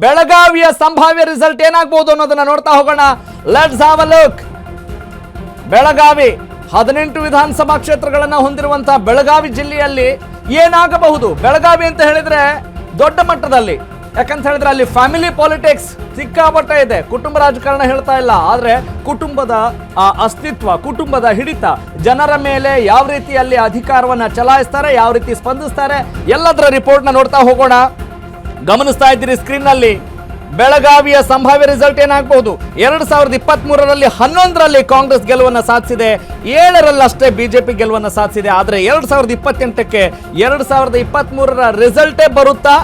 ಬೆಳಗಾವಿಯ ಸಂಭಾವ್ಯ ರಿಸಲ್ಟ್ ಏನಾಗಬಹುದು ಅನ್ನೋದನ್ನ ನೋಡ್ತಾ ಹೋಗೋಣ. Let's have a look. Belagavi 18 ವಿಧಾನಸಭಾ ಕ್ಷೇತ್ರಗಳನ್ನು ಹೊಂದಿರುವಂತಹ ಬೆಳಗಾವಿ ಜಿಲ್ಲೆಯಲ್ಲಿ ಏನಾಗಬಹುದು? ಬೆಳಗಾವಿ ಅಂತ ಹೇಳಿದ್ರೆ ದೊಡ್ಡ ಮಟ್ಟದಲ್ಲಿ, ಯಾಕಂತ ಹೇಳಿದ್ರೆ ಅಲ್ಲಿ ಫ್ಯಾಮಿಲಿ ಪಾಲಿಟಿಕ್ಸ್ ಸಿಕ್ಕಾಪಟ್ಟೆ ಇದೆ. ಕುಟುಂಬ ರಾಜಕಾರಣ ಹೇಳ್ತಾ ಇಲ್ಲ, ಆದ್ರೆ ಕುಟುಂಬದ ಅಸ್ತಿತ್ವ, ಕುಟುಂಬದ ಹಿಡಿತ, ಜನರ ಮೇಲೆ ಯಾವ ರೀತಿಯಲ್ಲಿ ಅಧಿಕಾರವನ್ನ ಚಲಾಯಿಸ್ತಾರೆ, ಯಾವ ರೀತಿ ಸ್ಪಂದಿಸ್ತಾರೆ, ಎಲ್ಲದರ ರಿಪೋರ್ಟ್ನ ನೋಡ್ತಾ ಹೋಗೋಣ. ಗಮನಿಸ್ತಾ ಇದ್ದೀರಿ ಸ್ಕ್ರೀನ್ ನಲ್ಲಿ. ಬೆಳಗಾವಿಯ ಸಂಭಾವ್ಯ ರಿಸಲ್ಟ್ ಏನಾಗಬಹುದು? 2023ರಲ್ಲಿ 11ರಲ್ಲಿ ಕಾಂಗ್ರೆಸ್ ಗೆಲುವನ್ನು ಸಾಧಿಸಿದೆ, 7ರಲ್ಲಷ್ಟೇ ಬಿಜೆಪಿ ಗೆಲುವನ್ನು ಸಾಧಿಸಿದೆ. ಆದ್ರೆ 2028ಕ್ಕೆ 2023ರ ರಿಸಲ್ಟೇ ಬರುತ್ತಾ,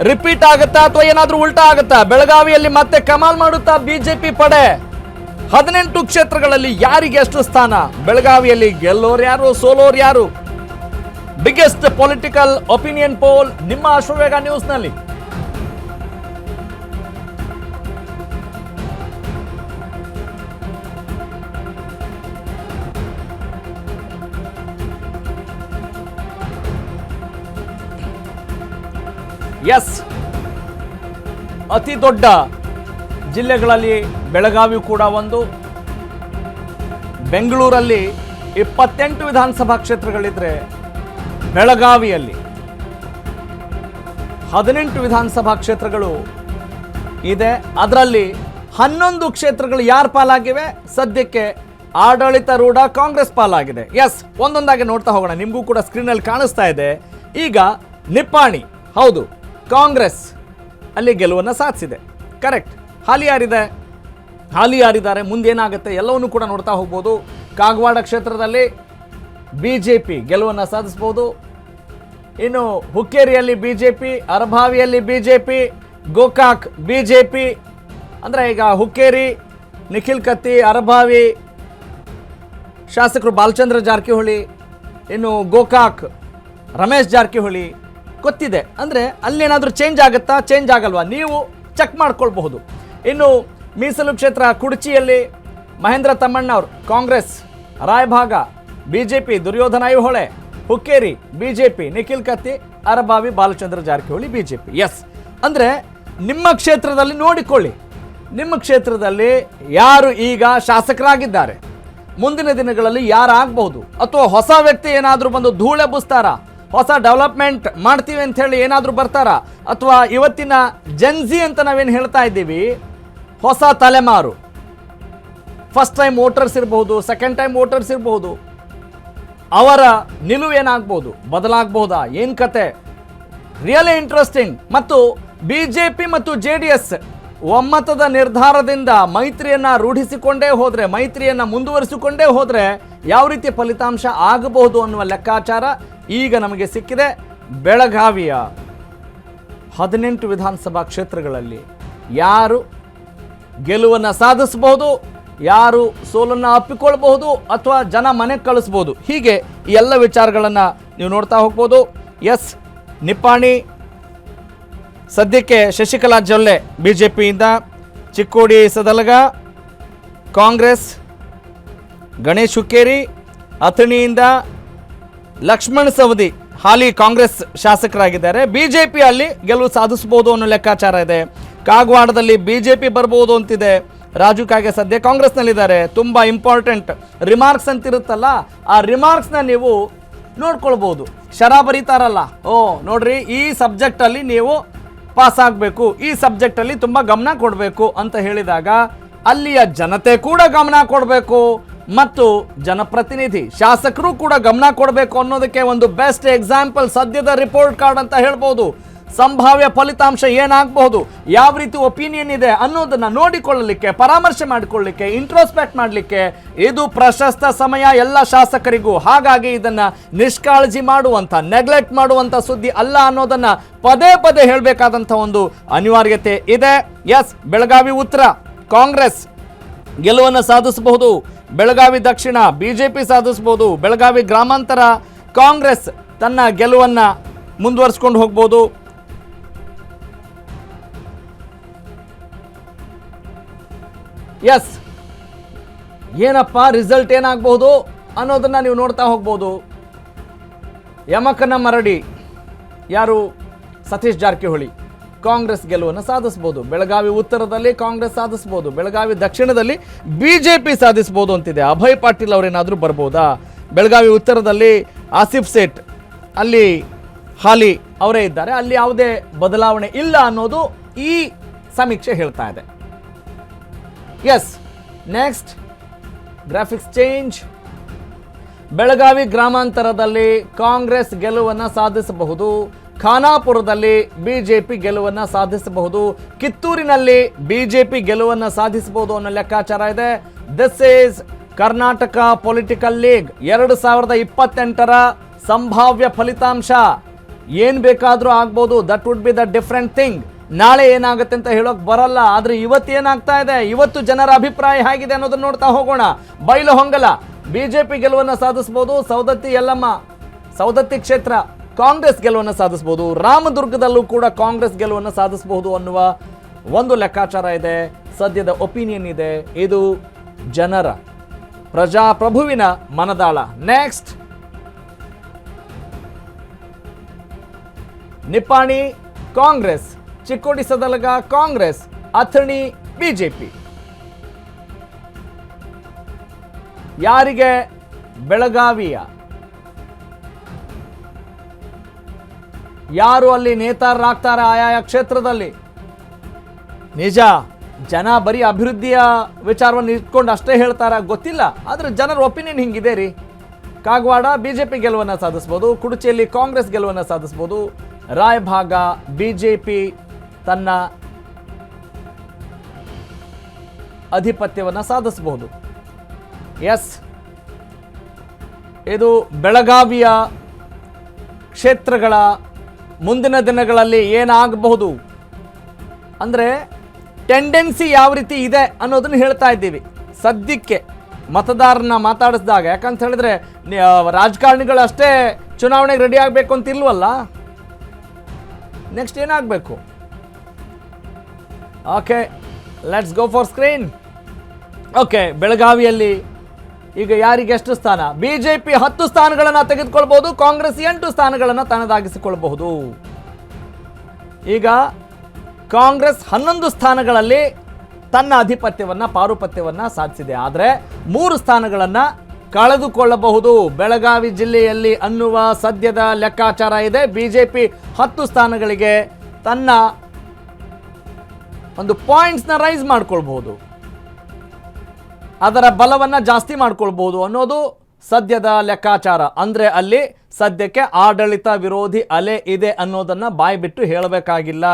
ರಿಪೀಟ್ ಆಗುತ್ತಾ ಅಥವಾ ಏನಾದ್ರೂ ಉಲ್ಟಾ ಆಗುತ್ತಾ? ಬೆಳಗಾವಿಯಲ್ಲಿ ಮತ್ತೆ ಕಮಾಲ್ ಮಾಡುತ್ತಾ ಬಿಜೆಪಿ ಪಡೆ? 18 ಕ್ಷೇತ್ರಗಳಲ್ಲಿ ಯಾರಿಗೆ ಎಷ್ಟು ಸ್ಥಾನ? ಬೆಳಗಾವಿಯಲ್ಲಿ ಗೆಲ್ಲೋರು ಯಾರು, ಸೋಲೋರು ಯಾರು? ಬಿಗ್ಗೆಸ್ಟ್ ಪೊಲಿಟಿಕಲ್ ಒಪಿನಿಯನ್ ಪೋಲ್ ನಿಮ್ಮ ಅಶ್ವವೇಗ ನ್ಯೂಸ್ ನಲ್ಲಿ. ಎಸ್, ಅತಿ ದೊಡ್ಡ ಜಿಲ್ಲೆಗಳಲ್ಲಿ ಬೆಳಗಾವಿ ಕೂಡ ಒಂದು. ಬೆಂಗಳೂರಲ್ಲಿ 28 ವಿಧಾನಸಭಾ ಕ್ಷೇತ್ರಗಳಿದ್ರೆ ಬೆಳಗಾವಿಯಲ್ಲಿ 18 ವಿಧಾನಸಭಾ ಕ್ಷೇತ್ರಗಳು ಇದೆ. ಅದರಲ್ಲಿ 11 ಕ್ಷೇತ್ರಗಳು ಯಾರ ಪಾಲಾಗಿವೆ? ಸದ್ಯಕ್ಕೆ ಆಡಳಿತಾರೂಢ ಕಾಂಗ್ರೆಸ್ ಪಾಲಾಗಿದೆ. ಎಸ್, ಒಂದೊಂದಾಗಿ ನೋಡ್ತಾ ಹೋಗೋಣ. ನಿಮಗೂ ಕೂಡ ಸ್ಕ್ರೀನಲ್ಲಿ ಕಾಣಿಸ್ತಾ ಇದೆ. ಈಗ ನಿಪ್ಪಾಣಿ, ಹೌದು, ಕಾಂಗ್ರೆಸ್ ಅಲ್ಲಿ ಗೆಲುವನ್ನು ಸಾಧಿಸಿದೆ. ಕರೆಕ್ಟ್. ಹಾಲಿ ಯಾರಿದ್ದಾರೆ, ಮುಂದೇನಾಗುತ್ತೆ ಎಲ್ಲವನ್ನೂ ಕೂಡ ನೋಡ್ತಾ ಹೋಗ್ಬೋದು. ಕಾಗವಾಡ ಕ್ಷೇತ್ರದಲ್ಲಿ ಬಿಜೆಪಿ ಗೆಲುವನ್ನು ಸಾಧಿಸಬಹುದು. ಇನ್ನು ಹುಕ್ಕೇರಿಯಲ್ಲಿ ಬಿಜೆಪಿ, ಅರಭಾವಿಯಲ್ಲಿ ಬಿಜೆಪಿ, ಗೋಕಾಕ್ ಬಿಜೆಪಿ. ಅಂದರೆ ಈಗ ಹುಕ್ಕೇರಿ ನಿಖಿಲ್ ಕತ್ತಿ, ಅರಭಾವಿ ಶಾಸಕರು ಬಾಲಚಂದ್ರ ಜಾರಕಿಹೊಳಿ, ಇನ್ನು ಗೋಕಾಕ್ ರಮೇಶ್ ಜಾರಕಿಹೊಳಿ. ಗೊತ್ತಿದೆ ಅಂದರೆ ಅಲ್ಲೇನಾದರೂ ಚೇಂಜ್ ಆಗುತ್ತಾ, ಚೇಂಜ್ ಆಗಲ್ವಾ, ನೀವು ಚೆಕ್ ಮಾಡ್ಕೊಳ್ಬಹುದು. ಇನ್ನು ಮೀಸಲು ಕ್ಷೇತ್ರ ಕುಡ್ಚಿಯಲ್ಲಿ ಮಹೇಂದ್ರ ತಮ್ಮಣ್ಣವ್ರು ಕಾಂಗ್ರೆಸ್, ರಾಯಭಾಗ ಬಿಜೆಪಿ ದುರ್ಯೋಧನ ಐಹೊಳೆ, ಹುಕ್ಕೇರಿ ಬಿಜೆಪಿ ನಿಖಿಲ್ ಕತ್ತಿ, ಅರಭಾವಿ ಬಾಲಚಂದ್ರ ಜಾರಕಿಹೊಳಿ ಬಿಜೆಪಿ. ಎಸ್, ಅಂದರೆ ನಿಮ್ಮ ಕ್ಷೇತ್ರದಲ್ಲಿ ನೋಡಿಕೊಳ್ಳಿ, ನಿಮ್ಮ ಕ್ಷೇತ್ರದಲ್ಲಿ ಯಾರು ಈಗ ಶಾಸಕರಾಗಿದ್ದಾರೆ, ಮುಂದಿನ ದಿನಗಳಲ್ಲಿ ಯಾರಾಗಬಹುದು, ಅಥವಾ ಹೊಸ ವ್ಯಕ್ತಿ ಏನಾದರೂ ಬಂದು ಧೂಳೆಬ್ಬಿಸ್ತಾರಾ, ಹೊಸ ಡೆವಲಪ್ಮೆಂಟ್ ಮಾಡ್ತೀವಿ ಅಂತ ಹೇಳಿ ಏನಾದರೂ ಬರ್ತಾರಾ, ಅಥವಾ ಇವತ್ತಿನ ಜೆನ್ಜಿ ಅಂತ ನಾವೇನು ಹೇಳ್ತಾ ಇದ್ದೀವಿ, ಹೊಸ ತಲೆಮಾರು, ಫಸ್ಟ್ ಟೈಮ್ ವೋಟರ್ಸ್ ಇರಬಹುದು, ಸೆಕೆಂಡ್ ಟೈಮ್ ವೋಟರ್ಸ್ ಇರಬಹುದು, ಅವರ ನಿಲುವು ಏನಾಗ್ಬೋದು, ಬದಲಾಗಬಹುದಾ, ಏನು ಕತೆ? Really interesting. ಮತ್ತು ಬಿಜೆಪಿ ಮತ್ತು JDS ಒಮ್ಮತದ ನಿರ್ಧಾರದಿಂದ ಮೈತ್ರಿಯನ್ನ ರೂಢಿಸಿಕೊಂಡೇ ಹೋದ್ರೆ, ಮೈತ್ರಿಯನ್ನ ಮುಂದುವರಿಸಿಕೊಂಡೇ ಹೋದ್ರೆ ಯಾವ ರೀತಿಯ ಫಲಿತಾಂಶ ಆಗಬಹುದು ಅನ್ನುವ ಲೆಕ್ಕಾಚಾರ ಈಗ ನಮಗೆ ಸಿಕ್ಕಿದೆ. ಬೆಳಗಾವಿಯ 18 ವಿಧಾನಸಭಾ ಕ್ಷೇತ್ರಗಳಲ್ಲಿ ಯಾರು ಗೆಲುವನ್ನು ಸಾಧಿಸಬಹುದು, ಯಾರು ಸೋಲನ್ನು ಅಪ್ಪಿಕೊಳ್ಬಹುದು, ಅಥವಾ ಜನ ಮನೆಗೆ ಕಳಿಸ್ಬೋದು, ಹೀಗೆ ಈ ಎಲ್ಲ ವಿಚಾರಗಳನ್ನು ನೀವು ನೋಡ್ತಾ ಹೋಗ್ಬೋದು. ಎಸ್, ನಿಪ್ಪಾಣಿ ಸದ್ಯಕ್ಕೆ ಶಶಿಕಲಾ ಜೊಲ್ಲೆ ಬಿಜೆಪಿಯಿಂದ, ಚಿಕ್ಕೋಡಿ ಸದಲಗ ಕಾಂಗ್ರೆಸ್, ಗಣೇಶ್ ಹುಕ್ಕೇರಿ ಅಥಣಿಯಿಂದ ಲಕ್ಷ್ಮಣ್ ಸವದಿ ಹಾಲಿ ಕಾಂಗ್ರೆಸ್ ಶಾಸಕರಾಗಿದ್ದಾರೆ. ಬಿಜೆಪಿಯಲ್ಲಿ ಗೆಲುವು ಸಾಧಿಸಬಹುದು ಅನ್ನೋ ಲೆಕ್ಕಾಚಾರ ಇದೆ. ಕಾಗವಾಡದಲ್ಲಿ ಬಿಜೆಪಿ ಬರ್ಬೋದು ಅಂತಿದೆ. ರಾಜು ಕಾಗೆ ಸದ್ಯ ಕಾಂಗ್ರೆಸ್ನಲ್ಲಿದ್ದಾರೆ. ತುಂಬ ಇಂಪಾರ್ಟೆಂಟ್ ರಿಮಾರ್ಕ್ಸ್ ಅಂತಿರುತ್ತಲ್ಲ, ಆ ರಿಮಾರ್ಕ್ಸ್ನ ನೀವು ನೋಡ್ಕೊಳ್ಬೋದು. ಶರಾ ಬರೀತಾರಲ್ಲ, ನೋಡ್ರಿ ಈ ಸಬ್ಜೆಕ್ಟಲ್ಲಿ ನೀವು ಪಾಸ್ ಆಗಬೇಕು, ಈ ಸಬ್ಜೆಕ್ಟಲ್ಲಿ ತುಂಬ ಗಮನ ಕೊಡಬೇಕು ಅಂತ ಹೇಳಿದಾಗ ಅಲ್ಲಿಯ ಜನತೆ ಕೂಡ ಗಮನ ಕೊಡಬೇಕು, ಮತ್ತು ಜನಪ್ರತಿನಿಧಿ ಶಾಸಕರು ಕೂಡ ಗಮನ ಕೊಡಬೇಕು ಅನ್ನೋದಕ್ಕೆ ಒಂದು ಬೆಸ್ಟ್ ಎಕ್ಸಾಂಪಲ್ ಸದ್ಯದ ರಿಪೋರ್ಟ್ ಕಾರ್ಡ್ ಅಂತ ಹೇಳ್ಬೋದು. ಸಂಭಾವ್ಯ ಫಲಿತಾಂಶ ಏನಾಗಬಹುದು, ಯಾವ ರೀತಿ ಒಪಿನಿಯನ್ ಇದೆ ಅನ್ನೋದನ್ನ ನೋಡಿಕೊಳ್ಳಲಿಕ್ಕೆ, ಪರಾಮರ್ಶೆ ಮಾಡಿಕೊಳ್ಳಲಿಕ್ಕೆ, ಇಂಟ್ರೋಸ್ಪೆಕ್ಟ್ ಮಾಡಲಿಕ್ಕೆ ಇದು ಪ್ರಶಸ್ತ ಸಮಯ ಎಲ್ಲ ಶಾಸಕರಿಗೂ. ಹಾಗಾಗಿ ಇದನ್ನ ನಿಷ್ಕಾಳಜಿ ಮಾಡುವಂಥ, ನೆಗ್ಲೆಕ್ಟ್ ಮಾಡುವಂಥ ಸುದ್ದಿ ಅಲ್ಲ ಅನ್ನೋದನ್ನ ಪದೇ ಪದೇ ಹೇಳಬೇಕಾದಂಥ ಒಂದು ಅನಿವಾರ್ಯತೆ ಇದೆ. ಎಸ್, ಬೆಳಗಾವಿ ಉತ್ತರ ಕಾಂಗ್ರೆಸ್ ಗೆಲುವನ್ನು ಸಾಧಿಸಬಹುದು, ಬೆಳಗಾವಿ ದಕ್ಷಿಣ ಬಿಜೆಪಿ ಸಾಧಿಸಬಹುದು, ಬೆಳಗಾವಿ ಗ್ರಾಮಾಂತರ ಕಾಂಗ್ರೆಸ್ ತನ್ನ ಗೆಲುವನ್ನು ಮುಂದುವರಿಸಿಕೊಂಡು ಹೋಗ್ಬೋದು. ಎಸ್, ಏನಪ್ಪ ರಿಸಲ್ಟ್ ಏನಾಗಬಹುದು ಅನ್ನೋದನ್ನ ನೀವು ನೋಡ್ತಾ ಹೋಗ್ಬೋದು. ಯಮಕನ ಮರಡಿ ಯಾರು? ಸತೀಶ್ ಜಾರಕಿಹೊಳಿ ಕಾಂಗ್ರೆಸ್ ಗೆಲುವನ್ನು ಸಾಧಿಸಬಹುದು. ಬೆಳಗಾವಿ ಉತ್ತರದಲ್ಲಿ ಕಾಂಗ್ರೆಸ್ ಸಾಧಿಸಬಹುದು, ಬೆಳಗಾವಿ ದಕ್ಷಿಣದಲ್ಲಿ ಬಿಜೆಪಿ ಸಾಧಿಸಬಹುದು ಅಂತಿದೆ. ಅಭಯ್ ಪಾಟೀಲ್ ಅವರೇನಾದರೂ ಬರ್ಬೋದಾ? ಬೆಳಗಾವಿ ಉತ್ತರದಲ್ಲಿ ಆಸಿಫ್ ಸೇಠ್ ಅಲ್ಲಿ ಹಾಲಿ ಅವರೇ ಇದ್ದಾರೆ, ಅಲ್ಲಿ ಯಾವುದೇ ಬದಲಾವಣೆ ಇಲ್ಲ ಅನ್ನೋದು ಈ ಸಮೀಕ್ಷೆ ಹೇಳ್ತಾ ಇದೆ. Yes, next graphics change. ಬೆಳಗಾವಿ ಗ್ರಾಮಾಂತರದಲ್ಲಿ ಕಾಂಗ್ರೆಸ್ ಗೆಲುವನ್ನು ಸಾಧಿಸಬಹುದು, ಖಾನಾಪುರದಲ್ಲಿ ಬಿಜೆಪಿ ಗೆಲುವನ್ನು ಸಾಧಿಸಬಹುದು, ಕಿತ್ತೂರಿನಲ್ಲಿ ಬಿಜೆಪಿ ಗೆಲುವನ್ನು ಸಾಧಿಸಬಹುದು ಅನ್ನೋ ಲೆಕ್ಕಾಚಾರ ಇದೆ. This is Karnataka political league 2028ರ ಸಂಭಾವ್ಯ ಫಲಿತಾಂಶ. ಏನು ಬೇಕಾದರೂ ಆಗ್ಬೋದು, that would be the different thing. ನಾಳೆ ಏನಾಗುತ್ತೆ ಅಂತ ಹೇಳೋಕೆ ಬರಲ್ಲ, ಆದರೆ ಇವತ್ತು ಏನಾಗ್ತಾ ಇದೆ, ಇವತ್ತು ಜನರ ಅಭಿಪ್ರಾಯ ಹೇಗಿದೆ ಅನ್ನೋದನ್ನ ನೋಡ್ತಾ ಹೋಗೋಣ. ಬೈಲು ಹೊಂಗಲ ಬಿಜೆಪಿ ಗೆಲುವನ್ನು ಸಾಧಿಸಬಹುದು, ಸೌದತ್ತಿ ಯಲ್ಲಮ್ಮ ಸೌದತ್ತಿ ಕ್ಷೇತ್ರ ಕಾಂಗ್ರೆಸ್ ಗೆಲುವನ್ನು ಸಾಧಿಸಬಹುದು, ರಾಮದುರ್ಗದಲ್ಲೂ ಕೂಡ ಕಾಂಗ್ರೆಸ್ ಗೆಲುವನ್ನು ಸಾಧಿಸಬಹುದು ಅನ್ನುವ ಒಂದು ಲೆಕ್ಕಾಚಾರ ಇದೆ, ಸದ್ಯದ ಒಪಿನಿಯನ್ ಇದೆ. ಇದು ಜನರ ಪ್ರಜಾಪ್ರಭುವಿನ ಮನದಾಳ. ನೆಕ್ಸ್ಟ್, ನಿಪ್ಪಾಣಿ ಕಾಂಗ್ರೆಸ್, ಚಿಕ್ಕೋಡಿ ಸದಲಗ ಕಾಂಗ್ರೆಸ್, ಅಥಣಿ ಬಿಜೆಪಿ. ಯಾರಿಗೆ ಬೆಳಗಾವಿಯ ಯಾರು ಅಲ್ಲಿ ನೇತಾರರಾಗ್ತಾರೆ ಆಯಾಯ ಕ್ಷೇತ್ರದಲ್ಲಿ? ನಿಜ, ಜನ ಬರೀ ಅಭಿವೃದ್ಧಿಯ ವಿಚಾರವನ್ನು ಇಟ್ಕೊಂಡು ಅಷ್ಟೇ ಹೇಳ್ತಾರ ಗೊತ್ತಿಲ್ಲ, ಆದರೆ ಜನರ ಒಪಿನಿಯನ್ ಹಿಂಗಿದೆ ರೀ. ಕಾಗವಾಡ ಬಿಜೆಪಿ ಗೆಲುವನ್ನು ಸಾಧಿಸ್ಬೋದು, ಕುಡುಚಿಯಲ್ಲಿ ಕಾಂಗ್ರೆಸ್ ಗೆಲುವನ್ನು ಸಾಧಿಸ್ಬೋದು, ರಾಯಭಾಗ ಬಿಜೆಪಿ ತನ್ನ ಅಧಿಪತ್ಯವನ್ನು ಸಾಧಿಸಬಹುದು. ಎಸ್, ಇದು ಬೆಳಗಾವಿಯ ಕ್ಷೇತ್ರಗಳ ಮುಂದಿನ ದಿನಗಳಲ್ಲಿ ಏನಾಗಬಹುದು ಅಂದರೆ ಟೆಂಡೆನ್ಸಿ ಯಾವ ರೀತಿ ಇದೆ ಅನ್ನೋದನ್ನು ಹೇಳ್ತಾ ಇದ್ದೀವಿ ಸದ್ಯಕ್ಕೆ ಮತದಾರನ ಮಾತಾಡಿಸಿದಾಗ. ಯಾಕಂತ ಹೇಳಿದ್ರೆ ರಾಜಕಾರಣಿಗಳು ಅಷ್ಟೇ ಚುನಾವಣೆಗೆ ರೆಡಿ ಆಗಬೇಕು ಅಂತ ಇಲ್ವಲ್ಲ, ನೆಕ್ಸ್ಟ್ ಏನಾಗಬೇಕು? Okay, let's go for screen. Okay, ಬೆಳಗಾವಿಯಲ್ಲಿ ಈಗ ಯಾರಿಗೆ ಎಷ್ಟು ಸ್ಥಾನ? ಬಿಜೆಪಿ 10 ಸ್ಥಾನಗಳನ್ನು ತೆಗೆದುಕೊಳ್ಬಹುದು, ಕಾಂಗ್ರೆಸ್ 8 ಸ್ಥಾನಗಳನ್ನು ತನ್ನದಾಗಿಸಿಕೊಳ್ಳಬಹುದು. ಈಗ ಕಾಂಗ್ರೆಸ್ 11 ಸ್ಥಾನಗಳಲ್ಲಿ ತನ್ನ ಅಧಿಪತ್ಯವನ್ನು ಪಾರುಪತ್ಯವನ್ನು ಸಾಧಿಸಿದೆ, ಆದರೆ 3 ಸ್ಥಾನಗಳನ್ನು ಕಳೆದುಕೊಳ್ಳಬಹುದು ಬೆಳಗಾವಿ ಜಿಲ್ಲೆಯಲ್ಲಿ ಅನ್ನುವ ಸದ್ಯದ ಲೆಕ್ಕಾಚಾರ ಇದೆ. ಬಿಜೆಪಿ 10 ಸ್ಥಾನಗಳಿಗೆ ತನ್ನ ಒಂದು ಪಾಯಿಂಟ್ಸ್ನ ರೈಸ್ ಮಾಡ್ಕೊಳ್ಬಹುದು, ಅದರ ಬಲವನ್ನು ಜಾಸ್ತಿ ಮಾಡ್ಕೊಳ್ಬಹುದು ಅನ್ನೋದು ಸದ್ಯದ ಲೆಕ್ಕಾಚಾರ. ಅಂದರೆ ಅಲ್ಲಿ ಸದ್ಯಕ್ಕೆ ಆಡಳಿತ ವಿರೋಧಿ ಅಲೆ ಇದೆ ಅನ್ನೋದನ್ನು ಬಾಯಿ ಬಿಟ್ಟು ಹೇಳಬೇಕಾಗಿಲ್ಲ.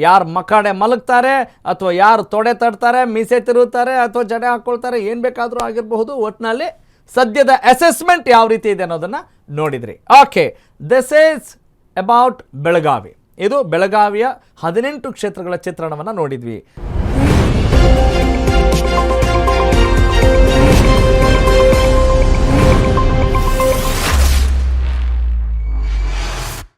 ಯಾರು ಮಕಾಡೆ ಮಲಗ್ತಾರೆ ಅಥವಾ ಯಾರು ತೊಡೆ ತಡ್ತಾರೆ, ಮೀಸೆ ತಿರುತ್ತಾರೆ ಅಥವಾ ಜಡೆ ಹಾಕ್ಕೊಳ್ತಾರೆ, ಏನು ಬೇಕಾದರೂ ಆಗಿರಬಹುದು. ಒಟ್ಟಿನಲ್ಲಿ ಸದ್ಯದ ಅಸೆಸ್ಮೆಂಟ್ ಯಾವ ರೀತಿ ಇದೆ ಅನ್ನೋದನ್ನು ನೋಡಿದ್ರಿ. Okay, this is about Belagavi. ಇದು ಬೆಳಗಾವಿಯ 18 ಕ್ಷೇತ್ರಗಳ ಚಿತ್ರಣವನ್ನು ನೋಡಿದ್ವಿ.